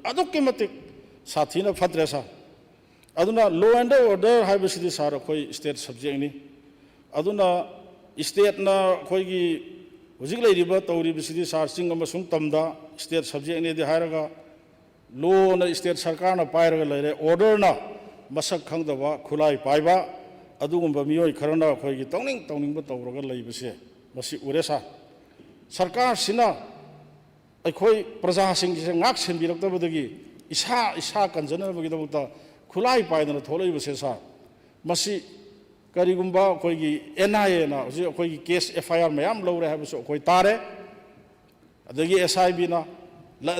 ꯑꯗꯨꯛꯀꯤ ꯃꯇꯤꯛ ꯁꯥꯊꯤꯅ ꯐꯠꯇ꯭ꯔꯦ ꯁꯥꯔ ꯑꯗꯨꯅ ꯂꯣ ꯑꯦꯟ ꯑꯣꯔꯗꯔ ꯍꯥꯏꯕꯁꯤꯗꯤ ꯁꯥꯔ ꯑꯩꯈꯣꯏ ꯁ꯭ꯇꯦꯠ ꯁꯕꯖꯦꯛꯅꯤ ꯑꯗꯨꯅ ꯁ꯭ꯇꯦꯠꯅ ꯑꯩꯈꯣꯏꯒꯤ ꯍꯧꯖꯤꯛ ꯂꯩꯔꯤꯕ ꯇꯧꯔꯤꯕꯁꯤꯗꯤ ꯁꯥꯔ ꯆꯤꯡ ꯑꯃꯁꯨꯡ ꯇꯝꯗ ꯁ꯭ꯇꯦꯠ ꯁꯕꯖꯦꯛꯅꯦꯗꯤ ꯍꯥꯏꯔꯒ ꯂꯣꯅ ꯁ꯭ꯇꯦꯠ ꯁꯔꯀꯥꯔꯅ ꯄꯥꯏꯔꯒ ꯂꯩꯔꯦ ꯑꯣꯔꯗꯔꯅ ꯃꯁꯛ ꯈꯪꯗꯕ ꯈꯨꯠꯂꯥꯏ ꯄꯥꯏꯕ ꯑꯗꯨꯒꯨꯝꯕ ꯃꯤꯑꯣꯏ ꯈꯔꯅ ꯑꯩꯈꯣꯏꯒꯤ ꯇꯧꯅꯤꯡꯕ ꯇꯧꯔꯒ ꯂꯩꯕꯁꯦ ꯃꯁꯤ ꯎꯔꯦ ꯁꯥꯔ ꯁꯔꯀꯥꯔꯁꯤꯅ ꯑꯩꯈꯣꯏ ꯄ꯭ꯔꯖꯥꯁꯤꯡꯁꯦ ꯉꯥꯛ ꯁꯦꯟꯕꯤꯔꯛꯇꯕꯗꯒꯤ ꯏꯁꯥ ꯀꯟꯖꯅꯕꯒꯤꯗꯃꯛꯇ ꯈꯨꯠꯂꯥꯏ ꯄꯥꯏꯗꯅ ꯊꯣꯛꯂꯛꯏꯕꯁꯦ ꯁꯥꯔ ꯃꯁꯤ ꯀꯔꯤꯒꯨꯝꯕ ꯑꯩꯈꯣꯏꯒꯤ NIAꯅ ꯍꯧꯖꯤꯛ ꯑꯩꯈꯣꯏꯒꯤ ꯀꯦꯁ FIR ꯃꯌꯥꯝ ꯂꯧꯔꯦ ꯍꯥꯏꯕꯁꯨ ꯑꯩꯈꯣꯏ ꯇꯥꯔꯦ ꯑꯗꯒꯤ SIBꯅ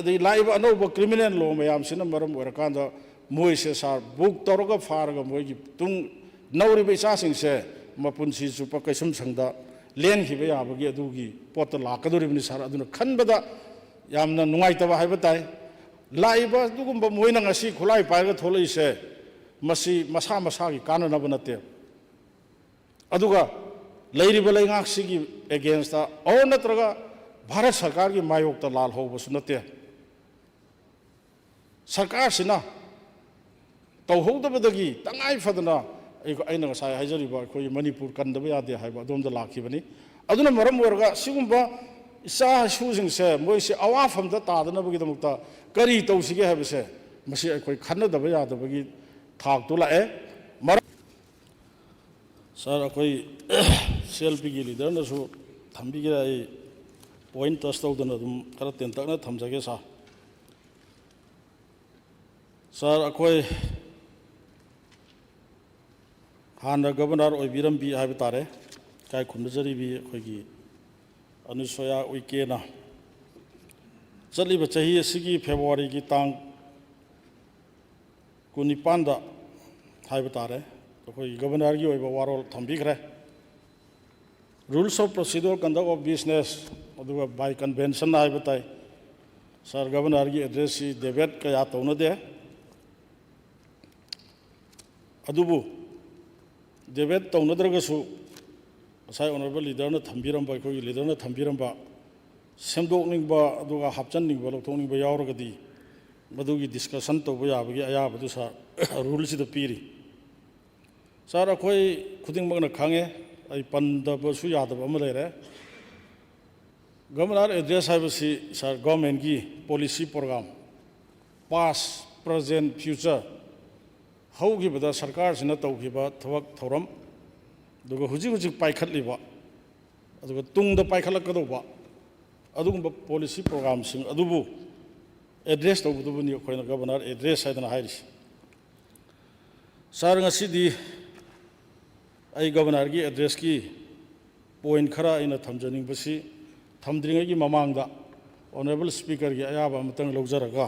ꯑꯗꯒꯤ ꯂꯥꯛꯏꯕ ꯑꯅꯧꯕ ꯀ꯭ꯔꯤꯃꯤꯅꯦꯜ ꯂꯣ ꯃꯌꯥꯝꯁꯤꯅ ꯃꯔꯝ ꯑꯣꯏꯔꯀꯥꯟꯗ ꯃꯣꯏꯁꯦ ꯁꯥꯔ ꯕꯨꯛ ꯇꯧꯔꯒ ꯐꯥꯔꯒ ꯃꯣꯏꯒꯤ ꯅꯧꯔꯤꯕ ꯏꯆꯥꯁꯤꯡꯁꯦ ꯃꯄꯨꯟꯁꯤ ꯆꯨꯞꯄ ꯀꯩꯁꯨꯝꯁꯪꯗ ꯂꯦꯟꯈꯤꯕ ꯌꯥꯕꯒꯤ ꯑꯗꯨꯒꯤ ꯄꯣꯠꯇ ꯂꯥꯛꯀꯗꯧꯔꯤꯕꯅꯤ ꯁꯥꯔ ꯑꯗꯨꯅ ꯈꯟꯕꯗ ꯌꯥꯝꯅ ꯅꯨꯡꯉꯥꯏꯇꯕ ꯍꯥꯏꯕ ꯇꯥꯏ ꯂꯥꯛꯏꯕ ꯑꯗꯨꯒꯨꯝꯕ ꯃꯣꯏꯅ ꯉꯁꯤ ꯈꯨꯠꯂꯥꯏ ꯄꯥꯏꯔꯒ ꯊꯣꯛꯂꯛꯏꯁꯦ ꯃꯁꯤ ꯃꯁꯥꯒꯤ ꯀꯥꯟꯅꯅꯕ ꯅꯠꯇꯦ ꯑꯗꯨꯒ ꯂꯩꯔꯤꯕ ꯂꯩꯉꯥꯛꯁꯤꯒꯤ ꯑꯦꯒꯦꯟꯁꯇ ꯑꯣꯔ ꯅꯠꯇ꯭ꯔꯒ ꯚꯥꯔꯠ ꯁꯔꯀꯥꯔꯒꯤ ꯃꯥꯌꯣꯛꯇ ꯂꯥꯜꯍꯧꯕꯁꯨ ꯅꯠꯇꯦ ꯁꯔꯀꯥꯔꯁꯤꯅ ꯇꯧꯍꯧꯗꯕꯗꯒꯤ ꯇꯉꯥꯏ ꯐꯗꯅ ꯑꯩꯅ ꯉꯁꯥꯏ ꯍꯥꯏꯖꯔꯤꯕ ꯑꯩꯈꯣꯏ ꯃꯅꯤꯄꯨꯔ ꯀꯟꯗꯕ ꯌꯥꯗꯦ ꯍꯥꯏꯕ ꯑꯗꯣꯝꯗ ꯂꯥꯛꯈꯤꯕꯅꯤ ꯑꯗꯨꯅ ꯃꯔꯝ ꯑꯣꯏꯔꯒ ꯁꯤꯒꯨꯝꯕ ꯏꯆꯥ ꯏꯁꯨꯁꯤꯡꯁꯦ ꯃꯣꯏꯁꯦ ꯑꯋꯥꯐꯝꯗ ꯇꯥꯗꯅꯕꯒꯤꯗꯃꯛꯇ ꯀꯔꯤ ꯇꯧꯁꯤꯒꯦ ꯍꯥꯏꯕꯁꯦ ꯃꯁꯤ ꯑꯩꯈꯣꯏ ꯈꯟꯅꯗꯕ ꯌꯥꯗꯕꯒꯤ ꯊꯥꯛꯇꯨ ꯂꯥꯛꯑꯦ ꯁꯥꯔ ꯑꯩꯈꯣꯏ CLPꯒꯤ ꯂꯤꯗꯔꯅꯁꯨ ꯊꯝꯕꯤꯒꯦ ꯑꯩ ꯄꯣꯏꯟ ꯇꯁ ꯇꯧꯗꯅ ꯑꯗꯨꯝ ꯈꯔ ꯇꯦꯟꯇꯛꯅ ꯊꯝꯖꯒꯦ ꯁꯥꯔ ꯑꯩꯈꯣꯏ ꯍꯥꯟꯅ ꯒꯕꯔꯅꯔ ꯑꯣꯏꯕꯤꯔꯝꯕꯤ ꯍꯥꯏꯕ ꯇꯥꯔꯦ ꯏꯀꯥꯏ ꯈꯨꯝꯅꯖꯔꯤꯕꯤ ꯑꯩꯈꯣꯏꯒꯤ ꯑꯅꯨꯁꯨꯌꯥ ꯎꯏꯀꯦꯅ ꯆꯠꯂꯤꯕ ꯆꯍꯤ ꯑꯁꯤꯒꯤ ꯐꯦꯕ꯭ꯔꯨꯋꯥꯔꯤꯒꯤ ꯇꯥꯡ 19ꯗ ꯍꯥꯏꯕ ꯇꯥꯔꯦ ꯑꯩꯈꯣꯏ ꯒꯕꯔꯅꯔꯒꯤ ꯑꯣꯏꯕ ꯋꯥꯔꯣꯜ ꯊꯝꯕꯤꯈ꯭ꯔꯦ rules of procedure conduct of business ꯑꯗꯨꯒ ꯕꯥꯏ ꯀꯟꯚꯦꯟꯁꯟ ꯍꯥꯏꯕ ꯇꯥꯏ ꯁꯥꯔ ꯒꯕꯔꯅꯔꯒꯤ ꯑꯦꯗ꯭ꯔꯦꯁꯁꯤ ꯗꯦꯕꯦꯠ ꯀꯌా ꯇꯧꯅꯗꯦ ꯑꯗꯨꯕꯨ ꯗꯦꯕꯦꯠ ꯇꯧꯅꯗ꯭ꯔꯒꯁꯨ ꯉꯁꯥꯏ ꯑꯣꯅꯔꯦꯕꯜ ꯂꯤꯗꯔꯅ ꯊꯝꯕꯤꯔꯝꯕ ꯑꯩꯈꯣꯏꯒꯤ ꯂꯤꯗꯔꯅ ꯊꯝꯕꯤꯔꯝꯕ ꯁꯦꯝꯗꯣꯛꯅꯤꯡꯕ ꯑꯗꯨꯒ ꯍꯥꯞꯆꯟꯅꯤꯡꯕ ꯂꯧꯊꯣꯛꯅꯤꯡꯕ ꯌꯥꯎꯔꯒꯗꯤ ꯃꯗꯨꯒꯤ ꯗꯤꯁꯀꯁꯟ ꯇꯧꯕ ꯌꯥꯕꯒꯤ ꯑꯌꯥꯕꯗꯨ ꯁꯥꯔ ꯔꯨꯜꯁꯤꯗ ꯄꯤꯔꯤ ꯁꯥꯔ ꯑꯩꯈꯣꯏ ꯈꯨꯗꯤꯡꯃꯛꯅ ꯈꯪꯉꯦ ꯑꯩ ꯄꯟꯗꯕꯁꯨ ꯌꯥꯗꯕ ꯑꯃ ꯂꯩꯔꯦ ꯒꯕꯔꯅꯔ ꯑꯦꯗ꯭ꯔꯦꯁ ꯍꯥꯏꯕꯁꯤ ꯁꯥꯔ ꯒꯚꯔꯟꯃꯦꯟꯠꯒꯤ policy programme pass present future ꯍꯧꯈꯤꯕꯗ ꯁꯔꯀꯥꯔꯁꯤꯅ ꯇꯧꯈꯤꯕ ꯊꯕꯛ ꯊꯧꯔꯝ ꯑꯗꯨꯒ ꯍꯧꯖꯤꯛ ꯄꯥꯏꯈꯠꯂꯤꯕ ꯑꯗꯨꯒ ꯇꯨꯡꯗ ꯄꯥꯏꯈꯠꯂꯛꯀꯗꯧꯕ ꯑꯗꯨꯒꯨꯝꯕ ꯄꯣꯂꯤꯁꯤ ꯄ꯭ꯔꯣꯒ꯭ꯔꯥꯝꯁꯤꯡ ꯑꯗꯨꯕꯨ ꯑꯦꯗ꯭ꯔꯦꯁ ꯇꯧꯕꯗꯨꯕꯨꯅꯤ ꯑꯩꯈꯣꯏꯅ ꯒꯕꯔꯅꯔ ꯑꯦꯗ꯭ꯔꯦꯁ ꯍꯥꯏꯗꯅ ꯍꯥꯏꯔꯤꯁꯤ ꯁꯥꯔ ꯉꯁꯤꯗꯤ ꯑꯩ ꯒꯕꯔꯅꯔꯒꯤ ꯑꯦꯗ꯭ꯔꯦꯁꯀꯤ ꯄꯣꯏꯟꯠ ꯈꯔ ꯑꯩꯅ ꯊꯝꯖꯅꯤꯡꯕꯁꯤ ꯊꯝꯗ꯭ꯔꯤꯉꯩꯒꯤ ꯃꯃꯥꯡꯗ ꯑꯣꯅꯔꯦꯕꯜ ꯁ꯭ꯄꯤꯀꯔꯒꯤ ꯑꯌꯥꯕ ꯑꯃꯇꯪ ꯂꯧꯖꯔꯒ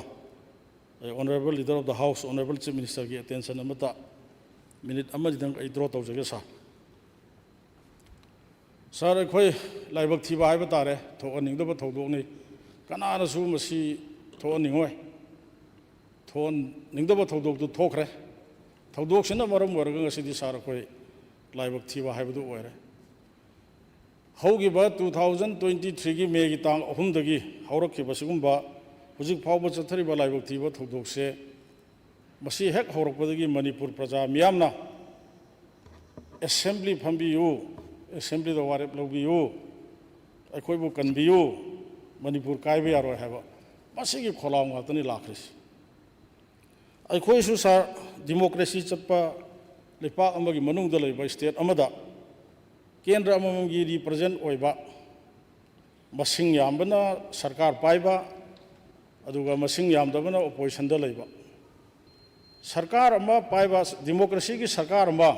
honourable leader of the house honourable chief ꯃꯤꯅꯤꯁꯇꯔꯒꯤ ꯑꯦꯇꯦꯟꯁꯟ ꯑꯃꯇ ꯃꯤꯅꯤꯠ ꯑꯃꯗꯪ ꯑꯩ ꯗ꯭ꯔꯣ ꯇꯧꯖꯒꯦ ꯁꯥꯔ ꯑꯩꯈꯣꯏ ꯂꯥꯏꯕꯛ ꯊꯤꯕ ꯍꯥꯏꯕ ꯇꯥꯔꯦ ꯊꯣꯛꯍꯟꯅꯤꯡꯗꯕ ꯊꯧꯗꯣꯛꯅꯤ ꯀꯅꯥꯅꯁꯨ ꯃꯁꯤ ꯊꯣꯛꯍꯟꯅꯤꯡꯉꯣꯏ ꯊꯣꯛꯍꯟꯅꯤꯡꯗꯕ ꯊꯧꯗꯣꯛꯇꯨ ꯊꯣꯛꯈ꯭ꯔꯦ ꯊꯧꯗꯣꯛꯁꯤꯅ ꯃꯔꯝ ꯑꯣꯏꯔꯒ ꯉꯁꯤꯗꯤ ꯁꯥꯔ ꯑꯩꯈꯣꯏ ꯂꯥꯏꯕꯛ ꯊꯤꯕ ꯍꯥꯏꯕꯗꯨ ꯑꯣꯏꯔꯦ ꯍꯧꯈꯤꯕ 2023ꯒꯤ ꯃꯦꯒꯤ ꯇꯥꯡ 3ꯗꯒꯤ ꯍꯧꯔꯛꯈꯤꯕ ꯁꯤꯒꯨꯝꯕ ꯍꯧꯖꯤꯛ ꯐꯥꯎꯕ ꯆꯠꯊꯔꯤꯕ ꯂꯥꯏꯕꯛ ꯊꯤꯕ ꯊꯧꯗꯣꯛꯁꯦ ꯃꯁꯤ ꯍꯦꯛ ꯍꯧꯔꯛꯄꯗꯒꯤ ꯃꯅꯤꯄꯨꯔ ꯄ꯭ꯔꯖꯥ ꯃꯤꯌꯥꯝꯅ ꯑꯦꯁꯦꯝꯕ꯭ꯂꯤ ꯐꯝꯕꯤꯌꯨ ꯑꯦꯁꯦꯝꯕ꯭ꯂꯤꯗ ꯋꯥꯔꯦꯞ ꯂꯧꯕꯤꯌꯨ ꯑꯩꯈꯣꯏꯕꯨ ꯀꯟꯕꯤꯌꯨ ꯃꯅꯤꯄꯨꯔ ꯀꯥꯏꯕ ꯌꯥꯔꯣꯏ ꯍꯥꯏꯕ ꯃꯁꯤꯒꯤ ꯈꯣꯜꯂꯥꯎ ꯉꯥꯛꯇꯅꯤ ꯂꯥꯛꯈ꯭ꯔꯤꯁꯤ ꯑꯩꯈꯣꯏꯁꯨ ꯁꯥꯔ ꯗꯤꯃꯣꯀ꯭ꯔꯦꯁꯤ ꯆꯠꯄ ꯂꯩꯄꯥꯛ ꯑꯃꯒꯤ ꯃꯅꯨꯡꯗ ꯂꯩꯕ ꯁ꯭ꯇꯦꯠ ꯑꯃꯗ ꯀꯦꯟꯗ꯭ꯔ ꯑꯃꯃꯝꯒꯤ ꯔꯤꯄ꯭ꯔꯖꯦꯟꯠ ꯑꯣꯏꯕ ꯃꯁꯤꯡ ꯌꯥꯝꯕꯅ ꯁꯔꯀꯥꯔ ꯄꯥꯏꯕ ꯑꯗꯨꯒ ꯃꯁꯤꯡ ꯌꯥꯝꯗꯕꯅ ꯑꯣꯄꯣꯖꯤꯁꯟꯗ ꯂꯩꯕ ꯁꯔꯀꯥꯔ ꯑꯃ ꯄꯥꯏꯕ ꯗꯤꯃꯣꯀ꯭ꯔꯦꯁꯤꯒꯤ ꯁꯔꯀꯥꯔ ꯑꯃ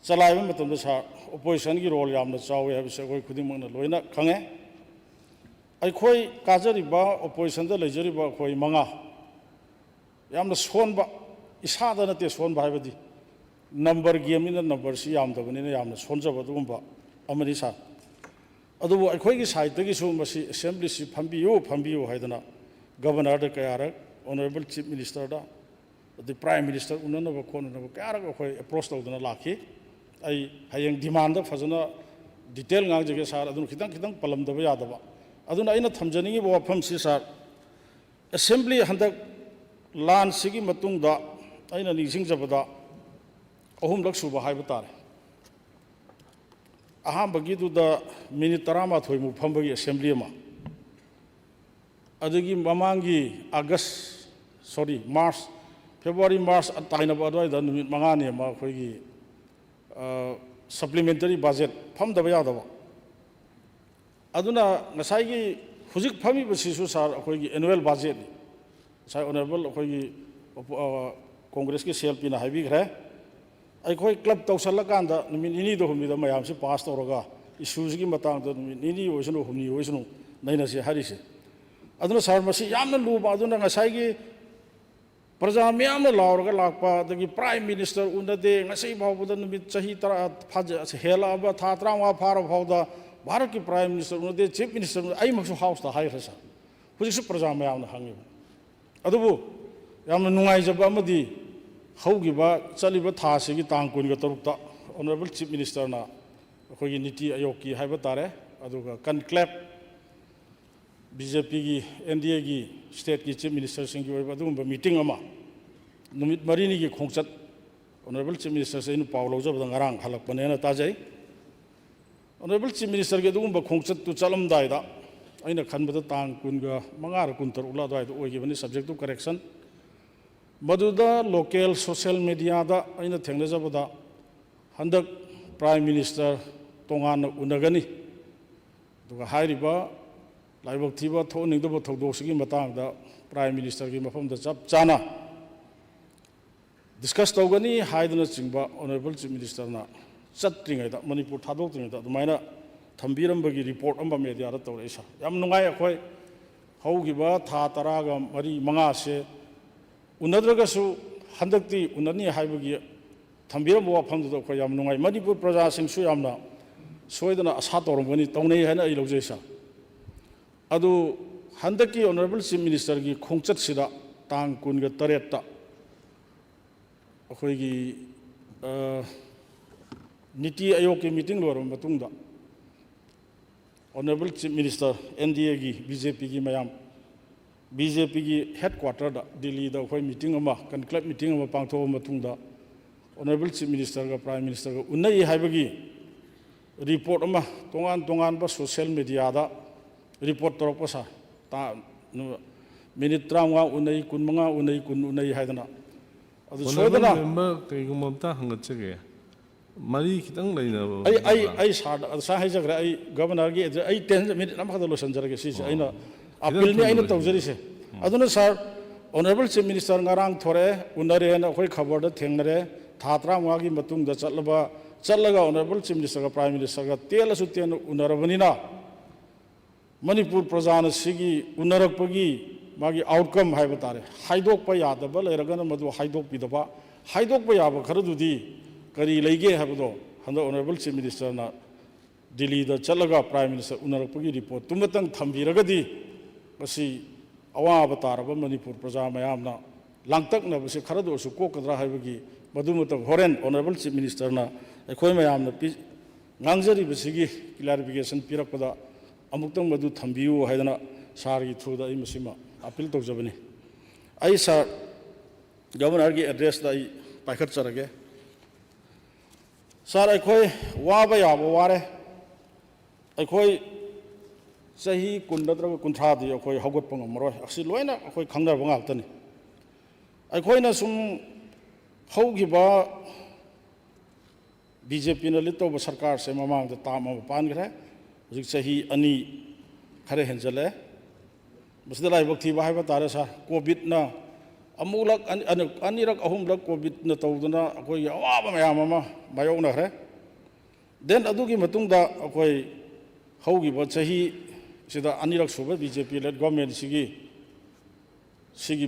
ꯆꯂꯥꯏꯕ ꯃꯇꯝꯗ ꯁꯥꯔ ꯑꯣꯄꯣꯖꯤꯁꯟꯒꯤ ꯔꯣꯜ ꯌꯥꯝꯅ ꯆꯥꯎꯏ ꯍꯥꯏꯕꯁꯤ ꯑꯩꯈꯣꯏ ꯈꯨꯗꯤꯡꯃꯛꯅ ꯂꯣꯏꯅ ꯈꯪꯉꯦ ꯑꯩꯈꯣꯏ ꯀꯥꯖꯔꯤꯕ ꯑꯣꯄꯣꯖꯤꯁꯟꯗ ꯂꯩꯖꯔꯤꯕ ꯑꯩꯈꯣই 5 ꯌꯥꯝꯅ ꯁꯣꯟꯕ ꯏꯁꯥꯗ ꯅꯠꯇꯦ ꯁꯣꯟꯕ ꯍꯥꯏꯕꯗꯤ ꯅꯝꯕꯔ ꯒꯦꯝꯅꯤꯅ ꯅꯝꯕꯔꯁꯤ ꯌꯥꯝꯗꯕꯅꯤꯅ ꯌꯥꯝꯅ ꯁꯣꯟꯖꯕ ꯑꯗꯨꯒꯨꯝꯕ ꯑꯃꯅꯤ ꯁꯥꯔ ꯑꯗꯨꯕꯨ ꯑꯩꯈꯣꯏꯒꯤ ꯁꯥꯏꯠꯇꯒꯤꯁꯨ ꯃꯁꯤ ꯑꯦꯁꯦꯝꯕ꯭ꯂꯤꯁꯤ ꯐꯝꯕꯤꯌꯨ ꯍꯥꯏꯗꯅ ꯒꯕꯔꯅꯔꯗ ꯀꯌꯥꯔꯛ ꯑꯣꯅꯔꯦꯕꯜ ꯆꯤꯐ ꯃꯤꯅꯤꯁꯇꯔꯗ ꯑꯗꯩ ꯄ꯭ꯔꯥꯏꯝ ꯃꯤꯅꯤꯁꯇꯔ उन्ननꯕ ꯈꯣꯠꯅꯅꯕ ꯀꯌꯥꯔꯛ ꯑꯩꯈꯣꯏ ꯑꯦꯄ꯭ꯔꯣꯆ ꯇꯧꯗꯅ ꯂꯥꯛꯈꯤ ꯑꯩ ꯍꯌꯦꯡ ꯗꯤꯃꯥꯟꯗ ꯐꯖꯅ ꯗꯤꯇꯦꯜ ꯉꯥꯡꯖꯒꯦ ꯁꯥꯔ ꯑꯗꯨꯅ ꯈꯤꯇꯪ ꯄꯜꯂꯝꯗꯕ ꯌꯥꯗꯕ ꯑꯗꯨꯅ ꯑꯩꯅ ꯊꯝꯖꯅꯤꯡꯉꯤꯕ ꯋꯥꯐꯝꯁꯤ ꯁꯥꯔ ꯑꯦꯁꯦꯝꯕ꯭ꯂꯤ ꯍꯟꯗꯛ ꯂꯥꯟꯁꯤꯒꯤ ꯃꯇꯨꯡꯗ ꯑꯩꯅ ꯅꯤꯡꯁꯤꯡꯖꯕꯗ ꯑꯍꯨꯝꯂꯛ ꯁꯨꯕ ꯍꯥꯏꯕ ꯇꯥꯔꯦ ꯑꯍꯥꯟꯕꯒꯤꯗꯨꯗ ꯃꯤꯅꯤꯠ 11ꯃꯨꯛ ꯐꯝꯕꯒꯤ ꯑꯦꯁꯦꯝꯕ꯭ꯂꯤ ꯑꯃ ꯑꯗꯨꯒꯤ ꯃꯃꯥꯡꯒꯤ ꯃꯥꯔꯆ ꯐꯦꯕ꯭ꯔꯨꯋꯥꯔꯤ ꯃꯥꯔꯆ ꯇꯥꯏꯅꯕ ꯑꯗꯨꯋꯥꯏꯗ ꯅꯨꯃꯤꯠ 5ꯅꯤ ꯑꯃ ꯑꯩꯈꯣꯏꯒꯤ ꯁꯄ꯭ꯂꯤꯃꯦꯟꯇꯔꯤ ꯕꯖꯦꯠ ꯐꯝꯗꯕ ꯌꯥꯗꯕ ꯑꯗꯨꯅ ꯉꯁꯥꯏꯒꯤ ꯍꯧꯖꯤꯛ ꯐꯝꯃꯤꯕꯁꯤꯁꯨ ꯁꯥꯔ ꯑꯩꯈꯣꯏꯒꯤ ꯑꯦꯅꯨꯋꯦꯜ ꯕꯖꯦꯠꯅꯤ ꯉꯁꯥꯏ ꯑꯣꯅꯔꯦꯕꯜ ꯑꯩꯈꯣꯏꯒꯤ ꯀꯣꯡꯒ꯭ꯔꯦꯁꯀꯤ ꯁꯦꯜꯄꯤꯅ ꯍꯥꯏꯕꯤꯈ꯭ꯔꯦ ꯑꯩꯈꯣꯏ ꯀ꯭ꯂꯕ ꯇꯧꯁꯜꯂꯀꯥꯟꯗ ꯅꯨꯃꯤꯠ 2ꯅꯤꯗ 3ꯅꯤꯗ ꯃꯌꯥꯝꯁꯤ ꯄꯥꯁ ꯇꯧꯔꯒ ꯏꯁꯨꯁꯤꯒꯤ ꯃꯇꯥꯡꯗ ꯅꯨꯃꯤꯠ 2ꯅꯤ ꯑꯣꯏꯁꯅꯨ 3ꯅꯤ ꯑꯣꯏꯁꯅꯨ ꯅꯩꯅꯁꯤ ꯍꯥꯏꯔꯤꯁꯦ ꯑꯗꯨꯅ ꯁꯥꯔ ꯃꯁꯤ ꯌꯥꯝꯅ ꯂꯨꯕ ꯑꯗꯨꯅ ꯉꯁꯥꯏꯒꯤ ꯄ꯭ꯔꯖꯥ ꯃꯌꯥꯝꯅ ꯂꯥꯎꯔꯒ ꯂꯥꯛꯄ ꯑꯗꯒꯤ ꯄ꯭ꯔꯥꯏꯝ ꯃꯤꯅꯤꯁꯇꯔ ꯎꯅꯗꯦ ꯉꯁꯤ ꯐꯥꯎꯕꯗ ꯅꯨꯃꯤꯠ ꯆꯍꯤ 10 ꯍꯦꯜꯂꯛꯑꯕ ꯊꯥ 35 ꯐꯥꯔꯕ ꯐꯥꯎꯗ ꯚꯥꯔꯠꯀꯤ ꯄ꯭ꯔꯥꯏꯝ ꯃꯤꯅꯤꯁꯇꯔ ꯎꯅꯗꯦ ꯆꯤꯐ ꯃꯤꯅꯤꯁꯇꯔ ꯑꯩꯃꯛꯁꯨ ꯍꯥꯎꯁꯇ ꯍꯥꯏꯈ꯭ꯔꯦ ꯁꯥꯔ ꯍꯧꯖꯤꯛꯁꯨ ꯄ꯭ꯔꯖꯥ ꯃꯌꯥꯝꯅ ꯍꯪꯉꯤꯕ ꯑꯗꯨꯕꯨ ꯌꯥꯝꯅ ꯅꯨꯡꯉꯥꯏꯖꯕ ꯑꯃꯗꯤ ꯍꯧꯈꯤꯕ ꯆꯠꯂꯤꯕ ꯊꯥꯁꯤꯒꯤ ꯇꯥꯡ 23ꯗ ꯑꯣꯅꯔꯦꯕꯜ ꯆꯤꯐ ꯃꯤꯅꯤꯁꯇꯔꯅ ꯑꯩꯈꯣꯏꯒꯤ ꯅꯤꯇꯤ ꯑꯌꯣꯒꯀꯤ ꯍꯥꯏꯕ ꯇꯥꯔꯦ ꯑꯗꯨꯒ ꯀꯟꯀ꯭ꯂꯦꯞ BJPꯒꯤ NDAꯒꯤ ꯁ꯭ꯇꯦꯠꯀꯤ ꯆꯤꯐ ꯃꯤꯅꯤꯁꯇꯔꯁꯤꯡꯒꯤ ꯑꯣꯏꯕ ꯑꯗꯨꯒꯨꯝꯕ ꯃꯤꯇꯤꯡ ꯑꯃ ꯅꯨꯃꯤꯠ 4ꯅꯤꯒꯤ ꯈꯣꯡꯆꯠ ꯑꯣꯅꯔꯦꯕꯜ ꯆꯤꯐ ꯃꯤꯅꯤꯁꯇꯔꯁꯦ ꯑꯩꯅ ꯄꯥꯎ ꯂꯧꯖꯕꯗ ꯉꯔꯥꯡ ꯍꯜꯂꯛꯄꯅꯦꯅ ꯇꯥꯖꯩ ꯑꯣꯅꯔꯦꯕꯜ ꯆꯤꯐ ꯃꯤꯅꯤꯁꯇꯔꯒꯤ ꯑꯗꯨꯒꯨꯝꯕ ꯈꯣꯡꯆꯠꯇꯨ ꯆꯠꯂꯝꯗꯥꯏꯗ ꯑꯩꯅ ꯈꯟꯕꯗ ꯇꯥꯡ 25ꯔ 26ꯔ ꯑꯗꯨꯋꯥꯏꯗ ꯑꯣꯏꯈꯤꯕꯅꯤ ꯁꯕꯖꯦꯛ ꯇꯨ ꯀꯔꯦꯛꯁꯟ ꯃꯗꯨꯗ ꯂꯣꯀꯦꯜ ꯁꯣꯁꯤꯌꯦꯜ ꯃꯦꯗꯤꯌꯥꯗ ꯑꯩꯅ ꯊꯦꯡꯅꯖꯕꯗ ꯍꯟꯗꯛ ꯄ꯭ꯔꯥꯏꯝ ꯃꯤꯅꯤꯁꯇꯔ ꯇꯣꯉꯥꯟꯅ ꯎꯅꯒꯅꯤ ꯑꯗꯨꯒ ꯍꯥꯏꯔꯤꯕ ꯂꯥꯏꯕꯛ ꯊꯤꯕ ꯊꯣꯛꯍꯟꯅꯤꯡꯗꯕ ꯊꯧꯗꯣꯛꯁꯤꯒꯤ ꯃꯇꯥꯡꯗ ꯄ꯭ꯔꯥꯏꯝ ꯃꯤꯅꯤꯁꯇꯔꯒꯤ ꯃꯐꯝꯗ ꯆꯞ ꯆꯥꯅ ꯗꯤꯁꯀꯁ ꯇꯧꯒꯅꯤ ꯍꯥꯏꯗꯨꯅꯆꯤꯡꯕ ꯑꯣꯅꯔꯦꯕꯜ ꯆꯤꯐ ꯃꯤꯅꯤꯁꯇꯔꯅ ꯆꯠꯇ꯭ꯔꯤꯉꯩꯗ ꯃꯅꯤꯄꯨꯔ ꯊꯥꯗꯣꯛꯇ꯭ꯔꯤꯉꯩꯗ ꯑꯗꯨꯃꯥꯏꯅ ꯊꯝꯕꯤꯔꯝꯕꯒꯤ ꯔꯤꯄꯣꯔꯠ ꯑꯃ ꯃꯦꯗꯤꯌꯥꯗ ꯇꯧꯔꯛꯏ ꯁꯥꯔ ꯌꯥꯝ ꯅꯨꯡꯉꯥꯏ ꯑꯩꯈꯣꯏ ꯍꯧꯈꯤꯕ ꯊꯥ 10-4-5ꯁꯦ ꯎꯅꯗ꯭ꯔꯒꯁꯨ ꯍꯟꯗꯛꯇꯤ ꯎꯅꯅꯤ ꯍꯥꯏꯕꯒꯤ ꯊꯝꯕꯤꯔꯝꯕ ꯋꯥꯐꯝꯗꯨꯗ ꯑꯩꯈꯣꯏ ꯌꯥꯝ ꯅꯨꯡꯉꯥꯏ ꯃꯅꯤꯄꯨꯔ ꯄ꯭ꯔꯖꯥꯁꯤꯡꯁꯨ ꯌꯥꯝꯅ ꯁꯣꯏꯗꯅ ꯑꯁꯥ ꯇꯧꯔꯝꯒꯅꯤ ꯇꯧꯅꯩ ꯍꯥꯏꯅ ꯑꯩ ꯂꯧꯖꯩ ꯁꯥꯔ ꯑꯗꯨ ꯍꯟꯗꯛꯀꯤ ꯑꯣꯅꯔꯦꯕꯜ ꯆꯤꯐ ꯃꯤꯅꯤꯁꯇꯔꯒꯤ ꯈꯣꯡꯆꯠꯁꯤꯗ ꯇꯥꯡ 28ꯗ ꯑꯩꯈꯣꯏꯒꯤ ꯅꯤꯇꯤ ꯑꯌꯣꯒꯀꯤ ꯃꯤꯇꯤꯡ ꯂꯣꯏꯔꯕ ꯃꯇꯨꯡꯗ ꯑꯣꯅꯔꯦꯕꯜ ꯆꯤꯐ ꯃꯤꯅꯤꯁꯇꯔ NDAꯒꯤ BJPꯒꯤ ꯃꯌꯥꯝ BJPꯒꯤ ꯍꯦꯗꯀ꯭ꯋꯥꯔꯇꯔꯗ ꯗꯤꯜꯂꯤꯗ ꯑꯩꯈꯣꯏ ꯃꯤꯇꯤꯡ ꯑꯃ ꯀꯟꯀ꯭ꯂꯦꯞ ꯃꯤꯇꯤꯡ ꯑꯃ ꯄꯥꯡꯊꯣꯛꯑꯕ ꯃꯇꯨꯡꯗ ꯑꯣꯅꯔꯦꯕꯜ ꯆꯤꯐ ꯃꯤꯅꯤꯁꯇꯔꯒ ꯄ꯭ꯔꯥꯏꯝ ꯃꯤꯅꯤꯁꯇꯔꯒ ꯎꯅꯩ ꯍꯥꯏꯕꯒꯤ ꯔꯤꯄꯣꯔꯠ ꯑꯃ ꯇꯣꯉꯥꯟꯕ ꯁꯣꯁꯤꯌꯦꯜ ꯃꯦꯗꯤꯌꯥꯗ ꯔꯤꯄꯣꯔꯠ ꯇꯧꯔꯛꯄ ꯁꯥꯔ ꯃꯤꯅꯤꯠ 35 ꯎꯅꯩ 25 ꯎꯅꯩ 20 ꯎꯅꯩ ꯍꯥꯏꯗꯅ ꯑꯗꯨ ꯁꯣꯏꯗꯅ ꯃꯦꯝꯕꯔ ꯀꯩꯒꯨꯝꯕ ꯑꯝꯇ ꯍꯪꯒꯠꯆꯒꯦ ꯃꯔꯤ ꯈꯤꯇꯪ ꯂꯩꯅꯕ ꯑꯩ ꯁꯥꯔꯗ ꯑꯁꯥ ꯍꯥꯏꯖꯈ꯭ꯔꯦ ꯑꯩ ꯒꯚꯔꯅꯔꯒꯤ ꯑꯩ 10 ꯃꯤꯅꯤꯠ ꯑꯃꯈꯛꯇ ꯂꯣꯏꯁꯤꯟꯖꯔꯒꯦ ꯁꯤꯁꯦ ꯑꯩꯅ ꯑꯄꯤꯜꯅꯤ ꯑꯩꯅ ꯇꯧꯖꯔꯤꯁꯦ ꯑꯗꯨꯅ ꯁꯥꯔ ꯑꯣꯅꯔꯦꯕꯜ ꯆꯤꯐ ꯃꯤꯅꯤꯁꯇꯔ ꯉꯔꯥꯡ ꯊꯣꯔꯛꯑꯦ ꯎꯅꯔꯦꯅ ꯑꯩꯈꯣꯏ ꯈꯕꯔꯗ ꯊꯦꯡꯅꯔꯦ ꯊꯥ 35ꯒꯤ ꯃꯇꯨꯡꯗ ꯆꯠꯂꯒ ꯑꯣꯅꯔꯦꯕꯜ ꯆꯤꯐ ꯃꯤꯅꯤꯁꯇꯔꯒ ꯄ꯭ꯔꯥꯏꯝ ꯃꯤꯅꯤꯁꯇꯔꯒ ꯇꯦꯜꯂꯁꯨ ꯇꯦꯟꯅ ꯎꯅꯔꯕꯅꯤꯅ ꯃꯅꯤꯄꯨꯔ ꯄ꯭ꯔꯖꯥꯅ ꯁꯤꯒꯤ ꯎꯅꯔꯛꯄꯒꯤ ꯃꯥꯒꯤ ꯑꯥꯎꯠꯀꯝ ꯍꯥꯏꯕ ꯇꯥꯔꯦ ꯍꯥꯏꯗꯣꯛꯄ ꯌꯥꯗꯕ ꯂꯩꯔꯒꯅ ꯃꯗꯨ ꯍꯥꯏꯗꯣꯛꯄꯤꯗꯕ ꯍꯥꯏꯗꯣꯛꯄ ꯌꯥꯕ ꯈꯔꯗꯨꯗꯤ ꯀꯔꯤ ꯂꯩꯒꯦ ꯍꯥꯏꯕꯗꯣ ꯍꯟꯗꯛ ꯑꯣꯅꯔꯦꯕꯜ ꯆꯤꯐ ꯃꯤꯅꯤꯁꯇꯔꯅ ꯗꯤꯜꯂꯤꯗ ꯆꯠꯂꯒ ꯄ꯭ꯔꯥꯏꯝ ꯃꯤꯅꯤꯁꯇꯔ ꯎꯅꯔꯛꯄꯒꯤ ꯔꯤꯄꯣꯔꯠꯇꯨꯃꯇꯪ ꯊꯝꯕꯤꯔꯒꯗꯤ ꯃꯁꯤ ꯑꯋꯥꯕ ꯇꯥꯔꯕ ꯃꯅꯤꯄꯨꯔ ꯄ꯭ꯔꯖꯥ ꯃꯌꯥꯝꯅ ꯂꯥꯡꯇꯛꯅꯕꯁꯤ ꯈꯔꯗ ꯑꯣꯏꯔꯁꯨ ꯀꯣꯛꯀꯗ꯭ꯔꯥ ꯍꯥꯏꯕꯒꯤ ꯃꯗꯨꯃꯇꯪ ꯍꯣꯔꯦꯟ ꯑꯣꯅꯔꯦꯕꯜ ꯆꯤꯐ ꯃꯤꯅꯤꯁꯇꯔꯅ ꯑꯩꯈꯣꯏ ꯃꯌꯥꯝꯅ ꯉꯥꯡꯖꯔꯤꯕꯁꯤꯒꯤ ꯀ꯭ꯂꯦꯔꯤꯐꯤꯀꯦꯁꯟ ꯄꯤꯔꯛꯄꯗ ꯑꯃꯨꯛꯇꯪ ꯃꯗꯨ ꯊꯝꯕꯤꯌꯨ ꯍꯥꯏꯗꯅ ꯁꯥꯔꯒꯤ ꯊ꯭ꯔꯨꯗ ꯑꯩ ꯃꯁꯤꯃ ꯑꯄꯤꯜ ꯇꯧꯖꯕꯅꯤ ꯑꯩ ꯁꯥꯔ ꯒꯚꯔꯅꯔꯒꯤ ꯑꯦꯗ꯭ꯔꯦꯁꯇ ꯑꯩ ꯄꯥꯏꯈꯠꯆꯔꯒꯦ ꯁꯥꯔ ꯑꯩꯈꯣꯏ ꯋꯥꯕ ꯌꯥꯕ ꯋꯥꯔꯦ ꯑꯩꯈꯣꯏ ꯆꯍꯤ 10 ꯅꯠꯇ꯭ꯔꯒ 30ꯗꯤ ꯑꯩꯈꯣꯏ ꯍꯧꯒꯠꯄ ꯉꯝꯃꯔꯣꯏ ꯑꯁꯤ ꯂꯣꯏꯅ ꯑꯩꯈꯣꯏ ꯈꯪꯅꯕ ꯉꯥꯛꯇꯅꯤ ꯑꯩꯈꯣꯏꯅ ꯁꯨꯝ ꯍꯧꯈꯤꯕ BJPꯅ ꯂꯤꯠ ꯇꯧꯕ ꯁꯔꯀꯥꯔꯁꯦ ꯃꯃꯥꯡꯗ ꯇꯥꯔꯝ ꯑꯃ ꯄꯥꯟꯈ꯭ꯔꯦ ꯍꯧꯖꯤꯛ ꯆꯍꯤ 2 ꯈꯔ ꯍꯦꯟꯖꯜꯂꯛꯑꯦ ꯃꯁꯤꯗ ꯂꯥꯏꯕꯛ ꯊꯤꯕ ꯍꯥꯏꯕ ꯇꯥꯔꯦ ꯁꯥꯔ ꯀꯣꯚꯤꯗꯅ ꯑꯃꯨꯛꯂꯛ ꯑꯅꯤꯔꯛ ꯑꯍꯨꯝꯂꯛ ꯀꯣꯚꯤꯗꯅ ꯇꯧꯗꯨꯅ ꯑꯩꯈꯣꯏꯒꯤ ꯑꯋꯥꯕ ꯃꯌꯥꯝ ꯑꯃ ꯃꯥꯌꯣꯛꯅꯈ꯭ꯔꯦ ꯗꯦꯟ ꯑꯗꯨꯒꯤ ꯃꯇꯨꯡꯗ ꯑꯩꯈꯣꯏ ꯍꯧꯈꯤꯕ ꯆꯍꯤ ꯁꯤꯗ ꯑꯅꯤꯔꯛ ꯁꯨꯕ BJP ꯂꯦꯠ ꯒꯚꯔꯟꯃꯦꯟꯠꯁꯤꯒꯤ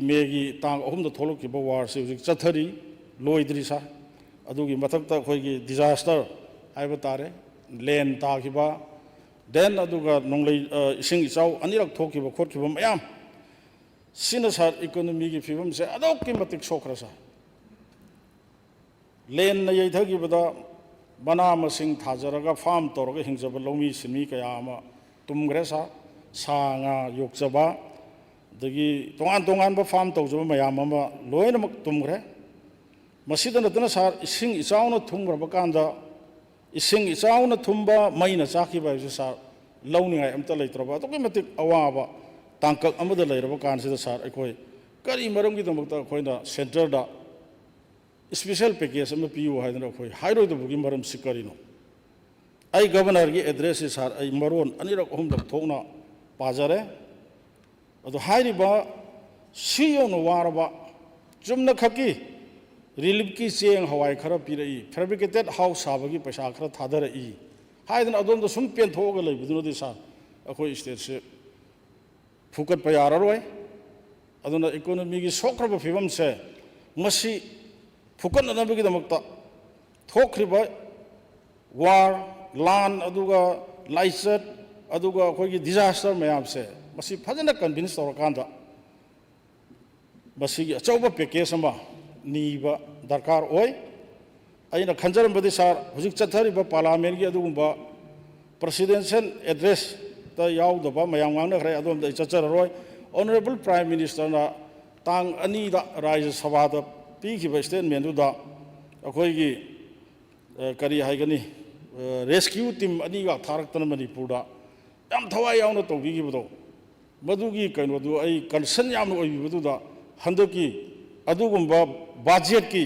ꯃꯦꯒꯤ ꯇꯥꯡ 3ꯗ ꯊꯣꯛꯂꯛꯈꯤꯕ ꯋꯥꯔꯁꯤ ꯍꯧꯖꯤꯛ ꯆꯠꯊꯔꯤ ꯂꯣꯏꯗ꯭ꯔꯤ ꯁꯥꯔ ꯑꯗꯨꯒꯤ ꯃꯊꯛꯇ ꯑꯩꯈꯣꯏꯒꯤ ꯗꯤꯖꯥꯁꯇꯔ ꯍꯥꯏꯕ ꯇꯥꯔꯦ ꯂꯦꯟ ꯇꯥꯈꯤꯕ ꯗꯦꯟ ꯑꯗꯨꯒ ꯏꯁꯤꯡ ꯏꯆꯥꯎ ꯑꯅꯤꯔꯛ ꯊꯣꯛꯈꯤꯕ ꯈꯣꯠꯈꯤꯕ ꯃꯌꯥꯝ ꯁꯤꯅ ꯁꯥꯔ ꯏꯀꯣꯅꯣꯃꯤꯒꯤ ꯐꯤꯕꯝꯁꯦ ꯑꯗꯨꯛꯀꯤ ꯃꯇꯤꯛ ꯁꯣꯛꯈ꯭ꯔꯦ ꯁꯥꯔ ꯂꯦꯟꯅ ꯌꯩꯊꯈꯤꯕꯗ ꯃꯅꯥ ꯃꯁꯤꯡ ꯊꯥꯖꯔꯒ ꯐꯥꯝ ꯇꯧꯔꯒ ꯍꯤꯡꯖꯕ ꯂꯧꯃꯤ ꯁꯤꯟꯃꯤ ꯀꯌꯥ ꯑꯃ ꯇꯨꯝꯈ꯭ꯔꯦ ꯁꯥꯔ ꯁꯥ ꯉꯥ ꯌꯣꯛꯆꯕ dagi tongan farm tawjaba mayam ama loinamak tumgre masida natana sar ising isauna thungraba kanda ising isauna thumba maina chakiba ju sar launingai amta leitraba to matik awaba tangkak amada leiraba kansida sar ekoi kari maramgi damakta khoina center da special package ama piu haidana khoi hairo da bugi maram sikarino ai governor gi address sar ai maron anirak hom dak thokna pajare ado hairiba siyo no waraba jumna khaki relief ki cheng hawai khara pirai fabricated house sabagi paisa khara thadara i haidan adon da sum pen thoga lei biduno di sa akhoi state se fukat pa yararoi adona economy gi sokraba phibam se masi fukat na nabagi damakta thokriba war lan aduga laisat aduga akhoi gi disaster mayam se masi phajana convince torakanda basigi achauba package ama niba darkar oi aina khanjaram badi sar hujik chathari ba parliament gi adugumba presidential address ta yaudaba mayam ngana khare adom da chacharoi honorable prime minister na tang ani da rajya sabha da pi ki ba statement du da akhoi gi kari haigani rescue team ani ga tharak tan manipur da yam thawai yauna togi gi bodo madugi kaino du ai concern yam oi bidu da handaki adugumba budget ki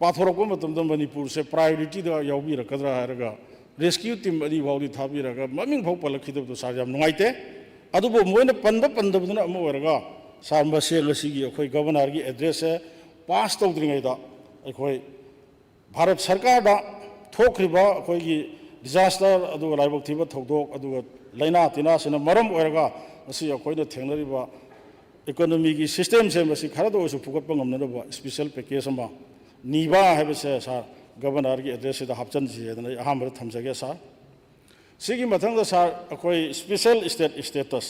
pathorok matam da manipur se priority da yaubi rakadra haraga rescue team ani baudi thabi raga maming phau palakhi da sar yam nuaite adubo moina panda bduna am oraga sarma se losigi akhoi governor gi address se pass tawdringai da akhoi bharat sarkar da thokriba akhoi gi disaster aduga laibok thiba thodok aduga laina tina sina maram oraga asi akhoi thengnariba economy ki system se masi khara do su phukat pangam na ba special package ama niba have se sa governor ki address da hapchan ji da aham ra thamjage sa sigi mathang da sa akhoi special state status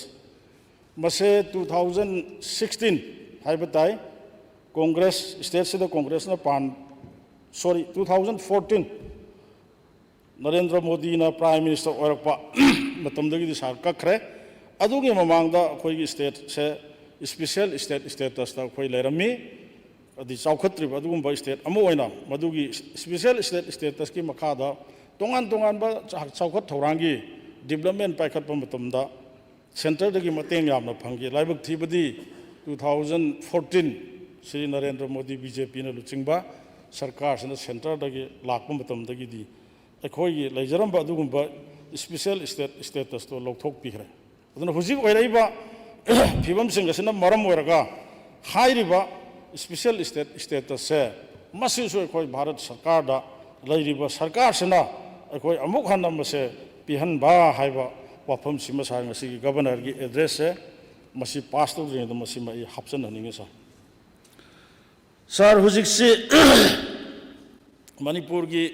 mase 2016 haibatai congress state se da congress na pan sorry 2014 narendra modi na prime minister orakpa matam dagi sa kakre adugi mamang da akhoi gi state se special state status ta khoi lerami adi chaukhatri adugum ba state amu oina madugi special state status ki makha da tongan ba chaukhat thorangi development paikhat pa matam da center dagi mateng yamna phangi laibak thibadi 2014 Sri Narendra Modi BJP na luchingba sarkar sina center dagi lakpa matam dagi di akhoi gi leijaram ba adugum ba special state status to lokthok pikre aduna hujik oiraiba phibam sing asina maram oiraga hairiba special state status se masi so khoi bharat sarkar da lairiba sarkar sina khoi amuk hanam se pihan ba haiba wafam sima sa ngasi governor gi address se masi pass to ring da masi mai hapsan haninga sa sar hujik si manipur gi